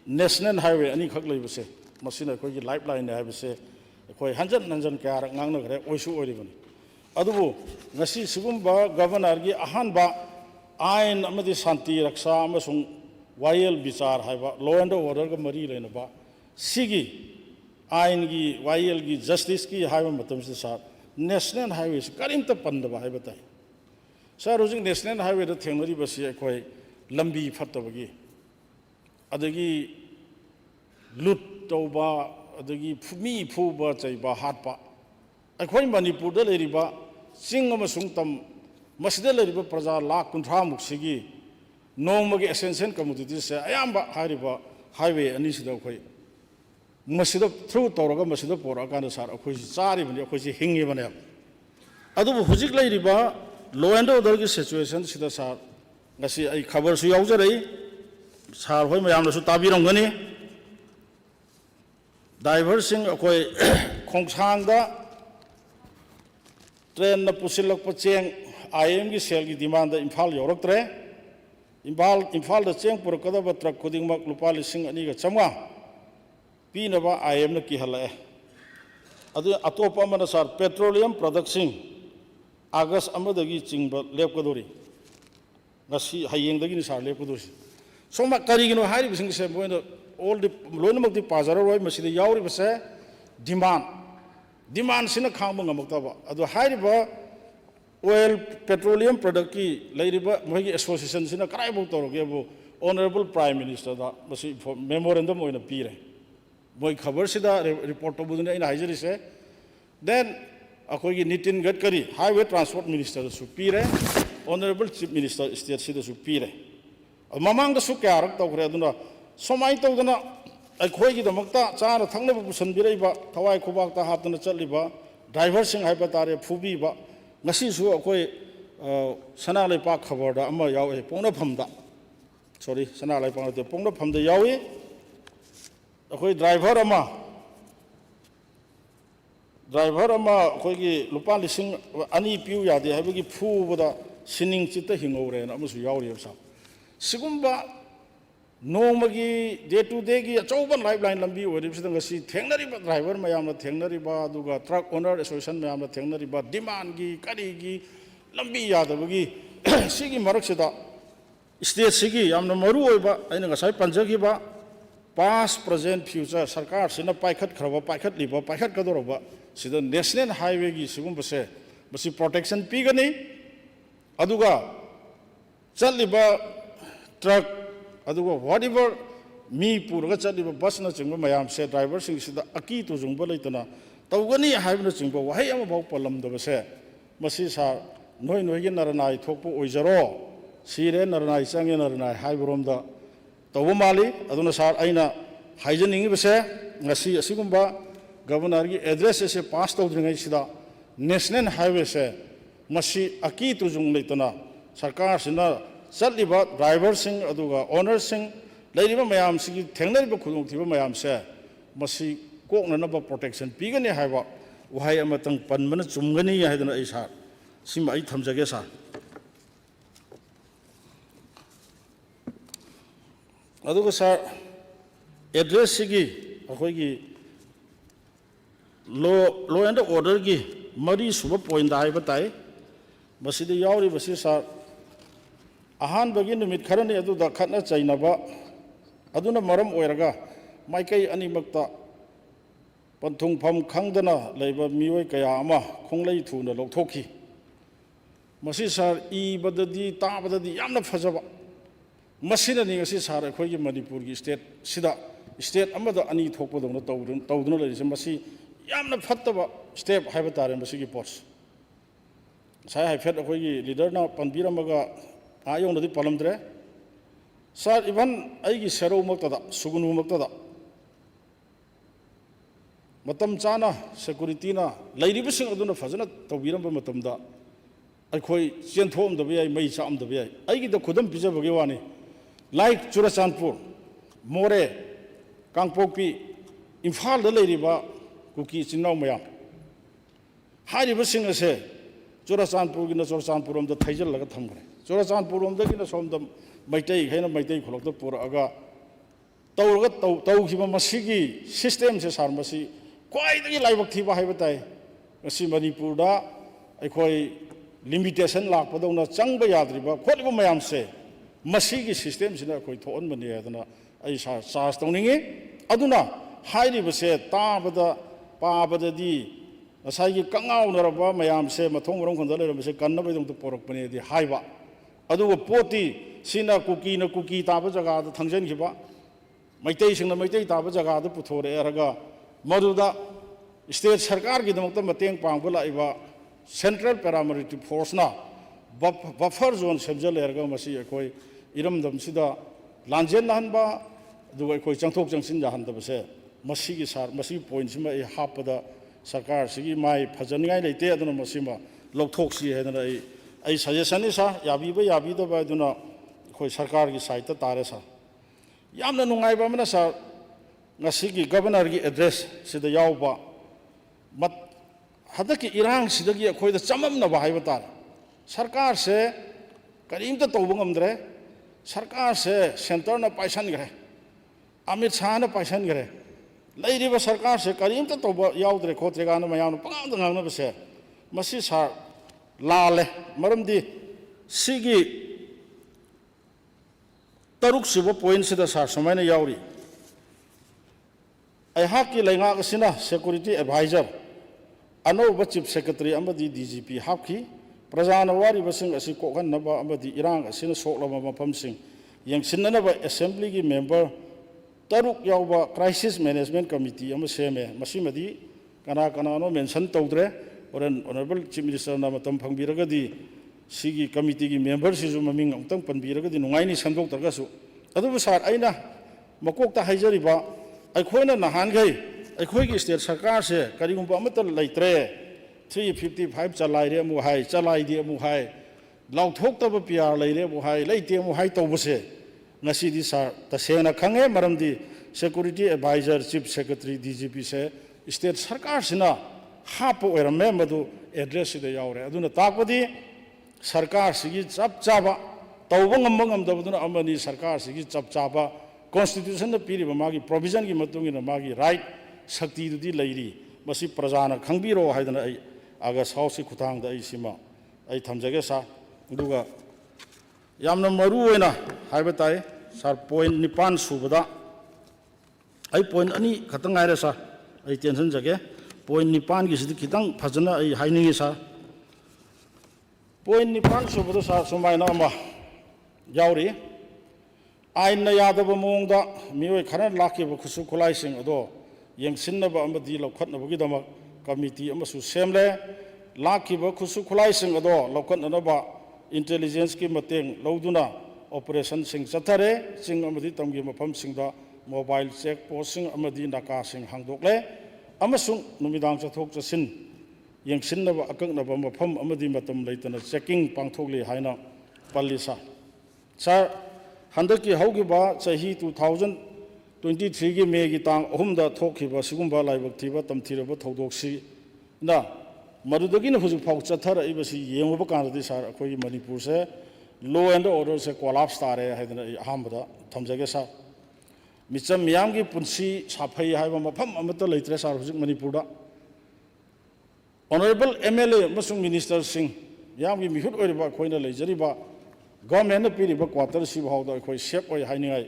national highway ani khak leiba se masina khoi gi lifeline haiba se khoi hanjan kya ngang na gre oisu oiribani adubu ngasi sigumba governor gi ahanba ain amadi santi raksa amasung wayel bichar haiba law and order ga mari lena ba sigi ain gi wayel gi justice ki haiba matam se sa national highway karimta pandaba haiba tai sar hojing national highway da thengnari basi khoi lambi phattabagi adagi lut tawba adagi mi phuba chaiba hatpa akhoi manipur da leriba sing amasung tam masida leriba praja lakh kunthra muksigi nongmagi ascension community se ayamba hariba highway ani sida khoi masida through tawraga masida pora kana sar akhoi chari bani akhoi si hingi bani adu hujik leriba law and order gi situation sida sar ngasi ai khabar su yaujarai sar hoi mayam su tabirong gani driver sing akhoi khongsang da train na pusilak pacheng IM gi sel gi demand da imphal yoraktre imphal da cheng purakada ba truck khuding mak lupa lising ani ga chamwa pi na ba IM na ki hala adu atopa mana sar petroleum production August amadagi chingba lepkadori ngasi hayeng dagi ni sar lepkadori soma kari gino hari bising se boina all the loan mak di pazara roi masida yauri base demand ꯗꯤꯃꯥꯟꯁꯤꯅ ꯈꯥꯡꯕ ꯉꯝꯃꯛꯇꯕ ꯑꯗꯣ ꯍꯥꯏꯔꯤꯕ oil petroleum product ki leiriba moigi association sina karai bo toroge bo honorable prime minister da masi memorandum oina pire moi khabar sida report to budune ina haijari se then akoi gi Nitin Gadkari highway transport minister su pire honorable chief minister state sida su pire mamang da su kyarak tawre aduna somai tawdana akoi gi damakta chana thangna bu sanbiraiba thawai khubak ta haptana chaliba driver sing haiba tare phubi ba ngasisu akoi sana leipak khabar da ama yawe pongna phamda sorry sana leipak da pongna phamda yawe akoi driver ama akoi gi lupa lising ani piu yade habigi phu boda sining chita hingore na amusu yauri absa sigumba nongmagi day to day gi achauban lifeline lambi oribsida ngasi thengnari ba driver mayamna thengnari ba aduga truck owner association mayamna thengnari ba demand gi kari gi lambi yadabagi sigi maraksida state sigi yamna maru oiba aina ngasai panjagi ba past present future sarkar sina paikhat khraba paikhat liba paikhat kadoroba sida national highway gi sigumba se basi protection pigani aduga chaliba truck aduga whatever mi puraga chaliba bus na chingba mayam se driver sing sida aki to jungba leitana tawgani haibna chingba wahai ama bau palam da se masi sa noi gi naranai thokpo oijaro sire naranai change naranai haibrom da tawu mali aduna sar aina haijaningi bese ngasi asigumba governor gi address se pass tawdringai sida national highway se masi aki to jung leitana sarkar sina chaliba driver sing aduga owner sing leiriba mayam sigi thengnariba khudong thiba mayam se masi kokna ba protection pigani haiba wahai amatang panmana chumgani haidana ai sa sima ai thamjage sa aduga sa address sigi akoi gi law and order gi mari suba point da haiba tai masida yauri basi sa ahan bagi numit kharani adu da khatna chainaba aduna maram oiraga maikai ani makta panthung pham khangdana leiba mioi kaya ama khonglei thuna lokthokhi masi sar I badadi ta badadi yamna phajaba masina ni ngasi sar akhoi gi manipur gi state sida state amada ani thokpadona tawduna leise masi yamna phattaba step haiba tare masi gi post sai haifet akhoi gi leader na panbiramaga ayong nadi palamdre sar iban aigi sero maktada sugunu maktada matam chana security na lairibising aduna fajana tawbiramba matamda akhoi chenthom da biyai mai cham da biyai aigi da khudam bijabage wani like Churachandpur more Kangpokpi Imphal da lairiba kuki chinnaw mayam haribising ase Churachandpur gi na Churachandpur am da thaijal laga thamgre Churachandpur om da gi na somda maitai haina maitai kholok da pura aga tawraga tawkhiba masigi system se sar masi kwai da gi laibak thiba haiba tai masi Manipur da akhoi limitation lakpa dawna changba yadriba kholiba mayam se masigi system sina akhoi thon mani adana ai sa charge tawningi aduna hairiba se tabada pabada di asai kangaw naraba mayam se mathong rong khonda le se kanna ba dong to porok pane di haiba aduga poti sina kuki taba jaga da thangjen khiba maitai singna maitai taba jaga da puthore eraga maduda state sarkar gi damakta mateng pangbala iba central paramilitary force na buffer zone semjal erga masi akhoi iramdam sida lanjen nahanba aduga akhoi changthok changsin jahan da base masi gi sar masi point sima e hapada sarkar sigi mai phajaningai leite aduna masima lokthok si hedana ai suggestion ni sa yabi da ba aduna khoi sarkar gi site ta tare sa yamna nungai ba mana sa ngasi gi governor gi address sida yawba mat hadaki irang sida gi khoi da chamam na ba haiba tar sarkar se karimta tawba ngamdre sarkar se center na paisan gre Amit Shah na paisan gre lairiba sarkar se karimta tawba yawdre khotre ga na mayam pangam da ngam na base masi sa lale maramdi sigi taruk sibo point sida sar samaina yauri ai hakki lainga sina security advisor अनौब chief secretary DGP हापी प्रजाना वारीबसिंग असि कोहन्नबा अमदी इरांग असिना सोक्लबा मफमसिंग यंगसिन्ननबा असेंबली की मेंबर तरुक यावबा क्राइसिस मैनेजमेंट कमिटी अम सेमे मसिमदी कना कनानो मेंशन तौद्रे ऑनरेबल चीफ मिनिस्टर ना मतम फंगबिरगदी सिगी कमिटी की मेंबर सिजु ममिंग अमतंग पनबिरगदी नुंगाइनी संदोक्तरगसु अदुबु सार अइना मकोक्ता हाइजरिबा अखोइना नहानगै अखोइगी स्टेट सरकार से करिगुंबा अमत लैत्रे 355 चलाइरे अमु हाई चलाइदि अमु हाई लाउथोक्तब पियार लैरे अमु हाई लैते अमु हाई तौबसे ngasi सार तसेना खंगे मरमदी security advisor chief secretary DGP से स्टेट सरकार सिना हाप ओरमे मदु एड्रेस सिदा यावरे अदुना ताकपदी सरकार सिगी चप चाबा तौब ngamba ngamdabuduna amani सरकार सिगी चप चाबा कॉन्स्टिट्यूशन न पीरिबा मागी प्रोविजन की मतुंगिना मागी राइट शक्ति दुदी लैरी मसी प्रजाना खंगबिरो हाइदना आई आगस्ट हाउस की खुतांगदा आई सिमा आई थमजगे सा दुगा यामना मरु ओइना हाइबा ताई सार पॉइंट 9 सुबदा आई पॉइंट अनि खतंग आइरे सा आई टेंशन जगे पॉइंट 9 की सिद खितंग फजना आई हाइनिंगी सा पॉइंट 9 सुबदा सा सुमाइना अमा यावरी आइन यादब मोंगदा मियोय खरा लाखिब खुसु खुलाइसिंग अदो यंगसिन्नबा अमदी लौखतनबगीदमक कमिटी अमसु सेमले लाखिब खुसु खुलाइसिंग अदो लौखतनबा इंटेलिजेंस की मतेंग लौदुना ऑपरेशन सिंग चथरे सिंग अमदी तमगी मफम सिंगदा मोबाइल चेक पोस्टिंग अमदी नाका सिंग हांगदोकले अमसुंग नुमिदांग चथोक चसिन यंगसिन्नबा अकंगनबा मफम अमदी मतम लेतना चेकिंग पांगथोकले हाइना पल्लिसा सर हंदकी हौगिबा चाही 2023 की मे की तांग अहुमदा थोखिबा सिगुंबा लाइबक थिबा तमथिरबा थौदोक्सी ना मरुदगिन हुजुक फाउ चथरइबसी येंगबा कानदि सार अखोई मणिपुर से लॉ एंड ऑर्डर से कोलैप्स तारे हाइदना अहमदा थमजगे सा मिचम मियाम की पुंसी साफई हाइबा मफम अमत लेत्रे सार हुजुक मणिपुर दा ऑनरेबल MLA मसुंग मिनिस्टर सिंह याम की मिहुत ओइबा अखोइना लेजरिबा गवर्नमेंट पीरिबा क्वार्टर सी भावदा अखोई सेफ ओइ हाइनिङाइ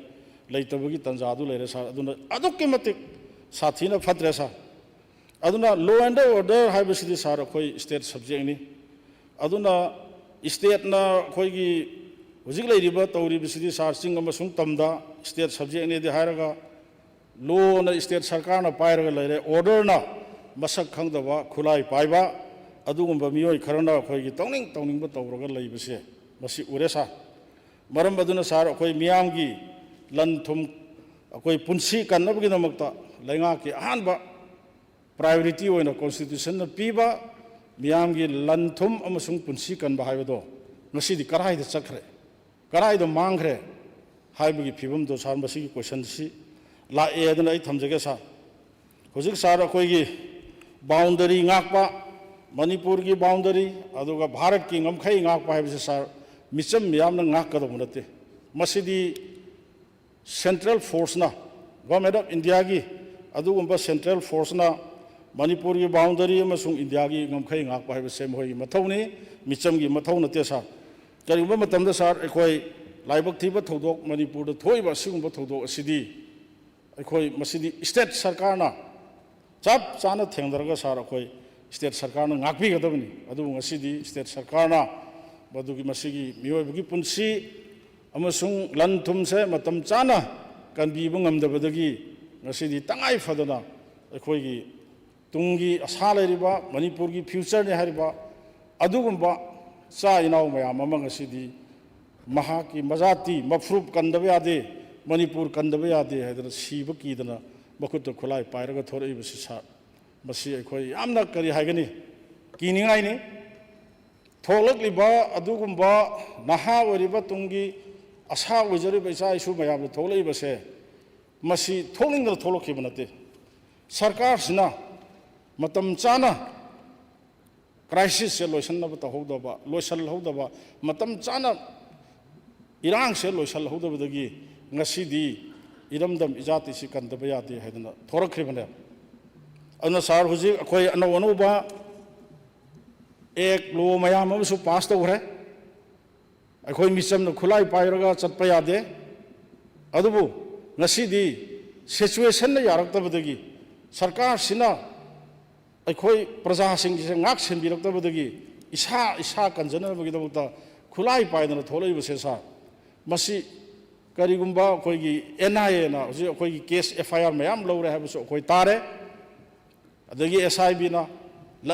लेतबगी तंजादु लेरे सा अदुना अदुक्के मतिक साथीना फत्रे सा अदुना लॉ एंड ऑर्डर हाइबसिदि सार अखोई स्टेट सब्जेक्ट नि अदुना स्टेट ना अखोइगी हुजिक लेरिबा तौरिबसिदि सार सिंग अमसुंग तमदा स्टेट सब्जेक्ट नि दि हायरगा लॉ ना स्टेट सरकार ना पायरगा लेरे ऑर्डर ना मसक खंगदबा खुलाई पाइबा अदुगुंबा मियोय खरना अखोइगी तौनिंग तौरगा लेबसे मसी उरेसा मरम अदुना सार अखोई मियामगी लन थुम अखोई पुंसी कन्नबगिदमक्ता लेंगा की अहानबा प्रायोरिटी होना कॉन्स्टिट्यूशन पीबा मियामगी लन थुम अमसुंग पुंसी कन्बा हाइबदो ngasi karai da chakre karai da mangre haibagi phibam do sar masi question si la e adana ai thamjage sa hojik sar akoi gi boundary ngakpa manipur gi boundary aduga bharat ki ngamkhai ngakpa haibse sar micham miyam na ngak kadam nate masidi central force na government of india gi adugumba central force na manipur gi boundary amasung india gi ngamkhai ngakpa haibse mohoi mathawni micham gi mathau nate sa करीब मतम सार अखोई लाइबक थीब थौदोक मणिपुर थोइब सिगुंब थौदोक असिदी अखोई मसिदी state सरकार ना चप चाना थेंदरगा सार अखोई स्टेट सरकार ना ngakpigदबनी अदु ngasiदी स्टेट सरकार ना बदुगी मसिगी मियोबगी पुंसी अमसुंग लन थुम से मतम चाना कनबीब ngamदबदगी ngasiदी तंगाई फदना अखोईगी तुंगी आशा लेरिबा मणिपुर की फ्यूचर ने हरिबा अदुगुंबा चा इनाव मैम अमंगसिदी महाकी मजाती मफ्रूब कंदब यादे मणिपुर कंदब यादे है सीब कीदना मखुत खुलाई पायरग थोरइबसि सा मसी अखोई यामना करी हागनी कीनिंगाइनी थोलकलिबा अदुगुंबा नहा ओरिबा तुंगी आशा ओजरिबा इसा इशु मैम थोलइबसे मसी थोलिंगल थोलखिब नते सरकार सिना मतम चाना क्राइसिस से लोइसनब तहौदबा लोइसलहौदबा मतम चाना इरांग से लोइसलहौदबदगी ngasiदी इरमदम इजाति सि कंदब यादे हैदना थोरखरिबने अन सार हुजि अखोई अनो अनोबा एक लो मयाम अमसु पास तौरे अखोई मिचम खुलाई पायरगा चटप यादे अदुबु ngasiदी सिचुएशन न यारक्तबदगी सरकार सिना ꯑꯩꯈꯣꯏ ꯄ꯭ꯔꯖꯥꯁꯤꯡꯁꯦ ꯉꯥꯛ ꯁꯦꯟꯕꯤꯔꯛꯇꯕꯗꯒꯤ ꯏꯁꯥ ꯀꯟꯖꯅꯕꯒꯤꯗꯃꯛꯇ ꯈꯨꯠꯂꯥꯏ ꯄꯥꯏꯗꯅ ꯊꯣꯛꯂꯛꯏꯕꯁꯦ ꯁꯥꯔ ꯃꯁꯤ ꯀꯔꯤꯒꯨꯝꯕ ꯑꯩꯈꯣꯏꯒꯤ NIAꯅ ꯍꯧꯖꯤꯛ ꯑꯩꯈꯣꯏꯒꯤ ꯀꯦꯁ FIR ꯃꯌꯥꯝ ꯂꯧꯔꯦ ꯍꯥꯏꯕꯁꯨ ꯑꯩꯈꯣꯏ ꯇꯥꯔꯦ ꯑꯗꯒꯤ SIBꯅ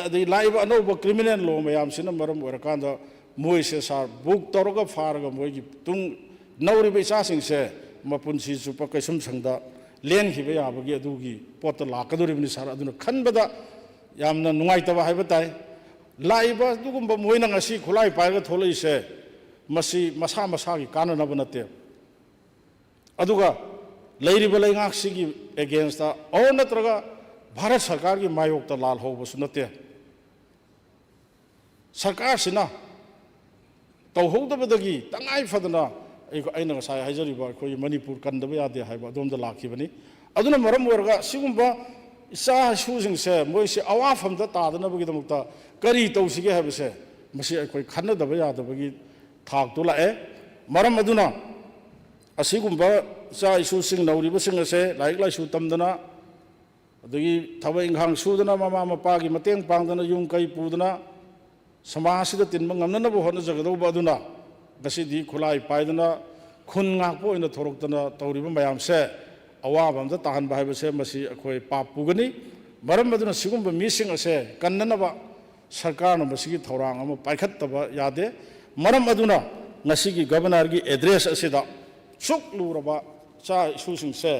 ꯑꯗꯒꯤ ꯂꯥꯛꯏꯕ ꯑꯅꯧꯕ ꯀ꯭ꯔꯤꯃꯤꯅꯦꯜ ꯂꯣ ꯃꯌꯥꯝꯁꯤꯅ ꯃꯔꯝ ꯑꯣꯏꯔꯀꯥꯟꯗ ꯃꯣꯏꯁꯦ ꯁꯥꯔ ꯕꯨꯛ ꯇꯧꯔꯒ ꯐꯥꯔꯒ ꯃꯣꯏꯒꯤ ꯅꯧꯔꯤꯕ ꯏꯆꯥꯁꯤꯡꯁꯦ ꯃꯄꯨꯟꯁꯤ ꯆꯨꯞꯄ ꯀꯩꯁꯨꯝꯁꯪꯗ ꯂꯦꯟꯈꯤꯕ ꯌꯥꯕꯒꯤ ꯑꯗꯨꯒꯤ ꯄꯣꯠꯇ ꯂꯥꯛꯀꯗꯧꯔꯤꯕꯅꯤ ꯁꯥꯔ ꯑꯗꯨꯅ ꯈꯟꯕꯗ ꯌꯥꯝꯅ ꯅꯨꯡꯉꯥꯏꯇꯕ ꯍꯥꯏꯕ ꯇꯥꯏ ꯂꯥꯛꯏꯕ ꯑꯗꯨꯒꯨꯝꯕ ꯃꯣꯏꯅ ꯉꯁꯤ ꯈꯨꯠꯂꯥꯏ ꯄꯥꯏꯔꯒ ꯊꯣꯛꯂꯛꯏꯁꯦ ꯃꯁꯤ ꯃꯁꯥ ꯃꯁꯥꯒꯤ ꯀꯥꯟꯅꯅꯕ ꯅꯠꯇꯦ ꯑꯗꯨꯒ ꯂꯩꯔꯤꯕ ꯂꯩꯉꯥꯛꯁꯤꯒꯤ ꯑꯦꯒꯦꯟꯁꯇ ꯑꯣꯔ ꯅꯠꯇ꯭ꯔꯒ ꯚꯥꯔꯠ ꯁꯔꯀꯥꯔꯒꯤ ꯃꯥꯌꯣꯛꯇ ꯂꯥꯜ ꯍꯧꯕꯁꯨ ꯅꯠꯇꯦ ꯁꯔꯀꯥꯔꯁꯤꯅ ꯇꯧꯍꯧꯗꯕꯗꯒꯤ ꯇꯉꯥꯏ ꯐꯗꯅ ꯑꯩꯅ ꯉꯁꯥꯏ ꯍꯥꯏꯖꯔꯤꯕ ꯑꯩꯈꯣꯏ ꯃꯅꯤꯄꯨꯔ ꯀꯟꯗꯕ ꯌꯥꯗꯦ ꯍꯥꯏꯕ ꯑꯗꯣꯝꯗ ꯂꯥꯛꯈꯤꯕꯅꯤ ꯑꯗꯨꯅ ꯃꯔꯝ ꯑꯣꯏꯔꯒ ꯁꯤꯒꯨꯝꯕ ꯏꯆꯥ ꯏꯁꯨꯁꯤꯡꯁꯦ ꯃꯣꯏꯁꯤ ꯑꯋꯥꯐꯝꯗ ꯇꯥꯗꯅꯕꯒꯤꯗꯃꯛꯇ ꯀꯔꯤ ꯇꯧꯁꯤꯒꯦ ꯍꯥꯏꯕꯁꯦ ꯃꯁꯤ ꯑꯩꯈꯣꯏ ꯈꯟꯅꯗꯕ ꯌꯥꯗꯕꯒꯤ ꯊꯥꯛꯇꯨ ꯂꯥꯛꯑꯦ ꯃꯔꯝ ꯑꯗꯨꯅ ꯑꯁꯤꯒꯨꯝꯕ ꯏꯆꯥ ꯏꯁꯨꯁꯤꯡ ꯅꯧꯔꯤꯕꯁꯤꯡ ꯑꯁꯦ ꯂꯥꯏꯔꯤꯛ ꯂꯥꯏꯁꯨ ꯇꯝꯗꯅ ꯑꯗꯒꯤ ꯊꯕꯛ ꯏꯪꯈꯥꯡ ꯁꯨꯗꯅ ꯃꯃꯥ ꯃꯄꯥꯒꯤ ꯃꯇꯦꯡ ꯄꯥꯡꯗꯅ ꯌꯨꯝ ꯀꯩ ꯄꯨꯗꯅ ꯁꯃꯥꯖꯁꯤꯗ ꯇꯤꯟꯕ ꯉꯝꯅꯅꯕ ꯍꯣꯠꯅꯖꯒꯗꯧꯕ ꯑꯗꯨꯅ ꯉꯁꯤꯗꯤ ꯈꯨꯠꯂꯥꯏ ꯄꯥꯏꯗꯅ ꯈꯨꯟ ꯉꯥꯛꯄ ꯑꯣꯏꯅ ꯊꯣꯔꯛꯇꯅ ꯇꯧꯔꯤꯕ ꯃꯌꯥꯝꯁꯦ ꯑꯋꯥꯕ ꯑꯃꯗ ꯇꯥꯍꯟꯕ ꯍꯥꯏꯕꯁꯦ ꯃꯁꯤ ꯑꯩꯈꯣꯏ ꯄꯥꯞ ꯄꯨꯒꯅꯤ ꯃꯔꯝ ꯑꯗꯨꯅ ꯁꯤꯒꯨꯝꯕ ꯃꯤꯁꯤꯡ ꯑꯁꯦ ꯀꯟꯅꯅꯕ ꯁꯔꯀꯥꯔꯅ ꯃꯁꯤꯒꯤ ꯊꯧꯔꯥꯡ ꯑꯃ ꯄꯥꯏꯈꯠꯇꯕ ꯌꯥꯗꯦ ꯃꯔꯝ ꯑꯗꯨꯅ ꯉꯁꯤꯒꯤ ꯒꯕꯔꯅꯔꯒꯤ ꯑꯦꯗ꯭ꯔꯦꯁ ꯑꯁꯤꯗ ꯁꯨꯛ ꯂꯨꯔꯕ ꯏꯆꯥ ꯏꯁꯨꯁꯤꯡꯁꯦ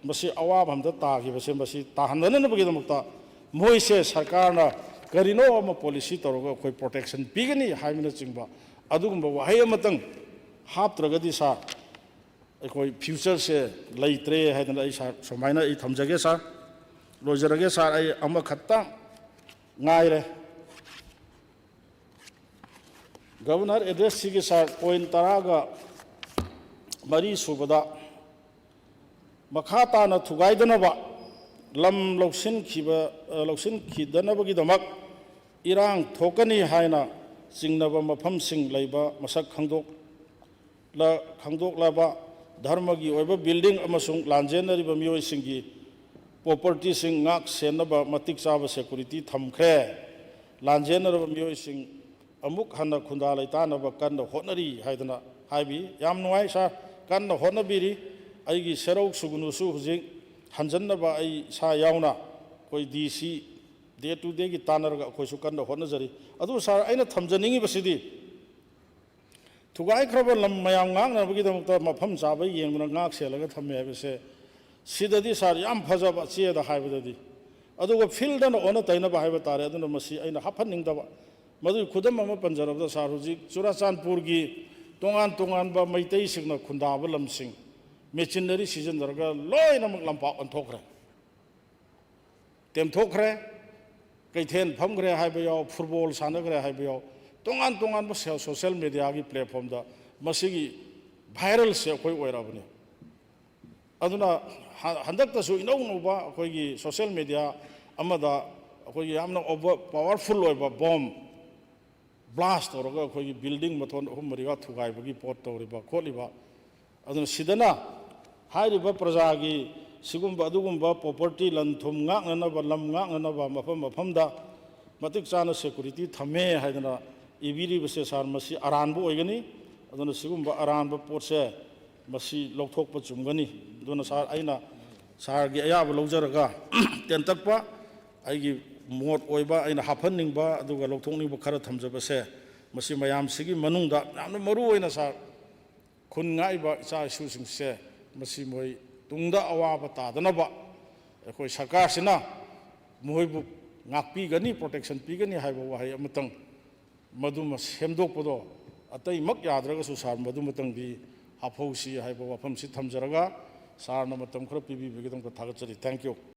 ꯃꯁꯤ ꯑꯋꯥꯕ ꯑꯃꯗ ꯇꯥꯈꯤꯕꯁꯦ ꯃꯁꯤ ꯇꯥꯍꯟꯗꯅꯕꯒꯤꯗꯃꯛꯇ ꯃꯣꯏꯁꯦ ꯁꯔꯀꯥꯔꯅ ꯀꯔꯤꯅꯣ ꯑꯃ ꯄꯣꯂꯤꯁꯤ ꯇꯧꯔꯒ ꯑꯩꯈꯣꯏ ꯄ꯭ꯔꯣꯇꯦꯛꯁꯟ ꯄꯤꯒꯅꯤ ꯍꯥꯏꯕꯅꯆꯤꯡꯕ ꯑꯗꯨꯒꯨꯝꯕ ꯋꯥꯍꯩ ꯑꯃꯇꯪ ꯍꯥꯞꯇ꯭ꯔꯒꯗꯤ ꯁꯥꯔ ꯑꯩꯈꯣꯏ ꯐ꯭ꯌꯨꯆꯔꯁꯦ ꯂꯩꯇ꯭ꯔꯦ ꯍꯥꯏꯗꯅ ꯑꯩ ꯁꯥꯔ ꯁꯨꯃꯥꯏꯅ ꯑꯩ ꯊꯝꯖꯒꯦ ꯁꯥꯔ ꯂꯣꯏꯖꯔꯒꯦ ꯁꯥꯔ ꯑꯩ ꯑꯃꯈꯛꯇꯪ ꯉꯥꯏꯔꯦ ꯒꯕꯔꯅꯔ ꯑꯦꯗ꯭ꯔꯦꯁꯁꯤꯒꯤ ꯁꯥꯔ ꯄꯣꯏꯟ 14 ꯁꯨꯕꯗ ꯃꯈꯥ ꯇꯥꯅ ꯊꯨꯒꯥꯏꯗꯅꯕ ꯂꯝ ꯂꯧꯁꯤꯟꯈꯤꯗꯅꯕꯒꯤꯗꯃꯛ ꯏꯔꯥꯡ ꯊꯣꯛꯀꯅꯤ ꯍꯥꯏꯅ ꯆꯤꯡꯅꯕ ꯃꯐꯝꯁꯤꯡ ꯂꯩꯕ ꯃꯁꯛ ꯈꯪꯗꯣꯛꯂꯕ ꯙꯔꯃꯒꯤ ꯑꯣꯏꯕ ꯕꯤꯜꯗꯤꯡ ꯑꯃꯁꯨꯡ ꯂꯥꯟꯖꯦꯟꯅꯔꯤꯕ ꯃꯤꯑꯣꯏꯁꯤꯡꯒꯤ ꯄ꯭ꯔꯣꯄꯔꯇꯤꯁꯤꯡ ꯉꯥꯛ ꯁꯦꯟꯅꯕ ꯃꯇꯤꯛ ꯆꯥꯕ ꯁꯦꯀꯨꯔꯤꯇꯤ ꯊꯝꯈ꯭ꯔꯦ ꯂꯥꯟꯖꯦꯟꯅꯔꯕ ꯃꯤꯑꯣꯏꯁꯤꯡ ꯑꯃꯨꯛ ꯍꯟꯅ ꯈꯨꯟꯗꯥ ꯂꯩꯇꯥꯅꯕ ꯀꯟꯅ ꯍꯣꯠꯅꯔꯤ ꯍꯥꯏꯗꯅ ꯍꯥꯏꯕꯤ ꯌꯥꯝ ꯅꯨꯡꯉꯥꯏ ꯁꯥꯔ ꯀꯟꯅ ꯍꯣꯠꯅꯕꯤꯔꯤ ꯑꯩꯒꯤ ꯁꯦꯔꯧ ꯁꯨꯒꯨꯅꯨꯁꯨ ꯍꯧꯖꯤꯛ ꯍꯟꯖꯟꯅꯕ ꯑꯩ ꯏꯁꯥ ꯌꯥꯎꯅ ꯑꯩꯈꯣꯏ DC ꯗꯦ ꯇꯨ ꯗꯦꯒꯤ ꯇꯥꯟꯅꯔꯒ ꯑꯩꯈꯣꯏꯁꯨ ꯀꯟꯅ ꯍꯣꯠꯅꯖꯔꯤ ꯑꯗꯨ ꯁꯥꯔ ꯑꯩꯅ ꯊꯝꯖꯅꯤꯡꯉꯤꯕꯁꯤꯗꯤ ꯊꯨꯒꯥꯏꯈ꯭ꯔꯕ ꯂꯝ ꯃꯌꯥꯝ ꯉꯥꯛꯅꯕꯒꯤꯗꯃꯛꯇ ꯃꯐꯝ ꯆꯥꯕ ꯌꯦꯡꯗꯨꯅ ꯉꯥꯛ ꯁꯦꯜꯂꯒ ꯊꯝꯃꯦ ꯍꯥꯏꯕꯁꯦ ꯁꯤꯗꯗꯤ ꯁꯥꯔ ꯌꯥꯝ ꯐꯖꯕ ꯆꯦꯗ ꯍꯥꯏꯕꯗꯗꯤ ꯑꯗꯨꯒ ꯐꯤꯜꯗꯅ ꯑꯣꯟꯅ ꯇꯩꯅꯕ ꯍꯥꯏꯕ ꯇꯥꯔꯦ ꯑꯗꯨꯅ ꯃꯁꯤ ꯑꯩꯅ ꯍꯥꯞꯍꯟꯅꯤꯡꯗꯕ ꯃꯗꯨꯒꯤ ꯈꯨꯗꯝ ꯑꯃ ꯄꯟꯖꯔꯕꯗ ꯁꯥꯔ ꯍꯧꯖꯤꯛ ꯆꯨꯔꯥꯆꯥꯟꯄꯨꯔꯒꯤ ꯇꯣꯉꯥꯟ ꯇꯣꯉꯥꯟꯕ ꯃꯩꯇꯩꯁꯤꯡꯅ ꯈꯨꯟꯗꯥꯕ ꯂꯝꯁꯤꯡ ꯃꯦꯆꯤꯅꯔꯤ ꯁꯤꯖꯤꯟꯅꯔꯒ ꯂꯣꯏꯅꯃꯛ ꯂꯝꯄꯥꯛ ꯑꯣꯟꯊꯣꯛꯈ꯭ꯔꯦ ꯇꯦꯝꯊꯣꯛꯈ꯭रे ꯀꯩꯊꯦꯜ ꯐꯝꯈ꯭ꯔꯦ ꯍꯥꯏꯕ ꯌꯥꯎ ꯐꯨꯠꯕꯣꯜ ꯁꯥꯟꯅꯈ꯭ꯔꯦ ꯍꯥꯏꯕ ꯌꯥꯎ ꯇꯣꯉꯥꯟ ꯇꯣꯉꯥꯟꯕ ꯁꯣꯁꯤꯌꯦꯜ ꯃꯦꯗꯤꯌꯥꯒꯤ ꯄ꯭ꯂꯦꯠꯐꯣꯝꯗ ꯃꯁꯤꯒꯤ ꯚꯥꯏꯔꯦꯜꯁꯦ ꯑꯩꯈꯣꯏ ꯑꯣꯏꯔꯕꯅꯤ ꯑꯗꯨꯅ ꯍꯟꯗꯛꯇꯁꯨꯏꯅꯧ ꯅꯧꯕ ꯑꯩꯈꯣꯏꯒꯤ ꯁꯣꯁꯤꯌꯦꯜ ꯃꯦꯗꯤꯌꯥ ꯑꯃꯗ ꯑꯩꯈꯣꯏꯒꯤ ꯌꯥꯝꯅ ꯄꯥꯋꯔꯐꯨꯜ ꯑꯣꯏꯕ ꯕꯣꯝ ꯕ꯭ꯂꯥꯁ ꯇꯧꯔꯒ ꯑꯩꯈꯣꯏꯒꯤ ꯕꯤꯜꯗꯤꯡ ꯃꯊꯣꯟ 3-4가 ꯊꯨꯒꯥꯏꯕꯒꯤ ꯄꯣꯠ ꯇꯧꯔꯤꯕ ꯈꯣꯠꯂꯤꯕ ꯑꯗꯨꯅ ꯁꯤꯗꯅ ꯍꯥꯏꯔꯤꯕ ꯄ꯭ꯔꯖꯥꯒꯤ ꯁꯤꯒꯨꯝꯕ ꯑꯗꯨꯒꯨꯝꯕ ꯄ꯭ꯔꯣꯄꯔꯇꯤ ꯂꯟ ꯊꯨꯝ ꯉꯥꯛꯅꯅꯕ ꯂꯝ ꯉꯥꯛꯅꯅꯕ ꯃꯐꯝꯗ ꯃꯇꯤꯛ ꯆꯥꯅ ꯁꯦꯀꯨꯔꯤꯇꯤ ꯊꯝꯃꯦ ꯍꯥꯏꯗꯅ ꯏꯕꯤꯔꯤꯕꯁꯦ ꯁꯥꯔ ꯃꯁꯤ ꯑꯔꯥꯟꯕ ꯑꯣꯏꯒꯅꯤ ꯑꯗꯨꯅ ꯁꯤꯒꯨꯝꯕ ꯑꯔꯥꯟꯕ ꯄꯣꯠꯁꯦ ꯃꯁꯤ ꯂꯧꯊꯣꯛꯄ ꯆꯨꯝꯒꯅꯤ ꯑꯗꯨꯅ ꯁꯥꯔ ꯑꯩꯅ ꯁꯥꯔꯒꯤ ꯑꯌꯥꯕ ꯂꯧꯖꯔꯒ ꯇꯦꯟꯇꯛꯄ ꯑꯩꯒꯤ ꯃꯣꯠ ꯑꯣꯏꯕ ꯑꯩꯅ ꯍꯥꯞꯍꯟꯅꯤꯡꯕ ꯑꯗꯨꯒ ꯂꯧꯊꯣꯛꯅꯤꯡꯕ ꯈꯔ ꯊꯝꯖꯕꯁꯦ ꯃꯁꯤ ꯃꯌꯥꯝꯁꯤꯒꯤ ꯃꯅꯨꯡꯗ ꯌꯥꯝꯅ ꯃꯔꯨ ꯑꯣꯏꯅ ꯁꯥꯔ ꯈꯨꯟ ꯉꯥꯛꯏꯕ ꯏꯆꯥ ꯏꯁꯨꯁꯤꯡꯁꯦ ꯃꯁꯤ ꯃꯣꯏ ꯇꯨꯡꯗ ꯑꯋꯥꯕ ꯇꯥꯗꯅꯕ ꯑꯩꯈꯣꯏ ꯁꯔꯀꯥꯔꯁꯤꯅ ꯃꯈꯣꯏꯕꯨ ꯉꯥꯛꯄꯤꯒꯅꯤ ꯄ꯭ꯔꯣꯇꯦꯛꯁꯟ ꯄꯤꯒꯅꯤ ꯍꯥꯏꯕ ꯋꯥꯍꯩ ꯑꯃꯇꯪ ꯃꯗꯨꯃ ꯁꯦꯝꯗꯣꯛꯄꯗꯣ ꯑꯇꯩꯃꯛ ꯌꯥꯗ꯭ꯔꯒꯁꯨ ꯁꯥꯔ ꯃꯗꯨꯃꯇꯪꯗꯤ ꯍꯥꯞꯍꯧꯁꯤ ꯍꯥꯏꯕ ꯋꯥꯐꯝꯁꯤ ꯊꯝꯖꯔꯒ ꯁꯥꯔꯅ ꯃꯇꯝ ꯈꯔ ꯄꯤꯕꯤꯕꯒꯤꯗꯃꯛꯇ ꯊꯥꯒꯠꯆꯔꯤ ꯊꯦꯡꯛ ꯌꯨ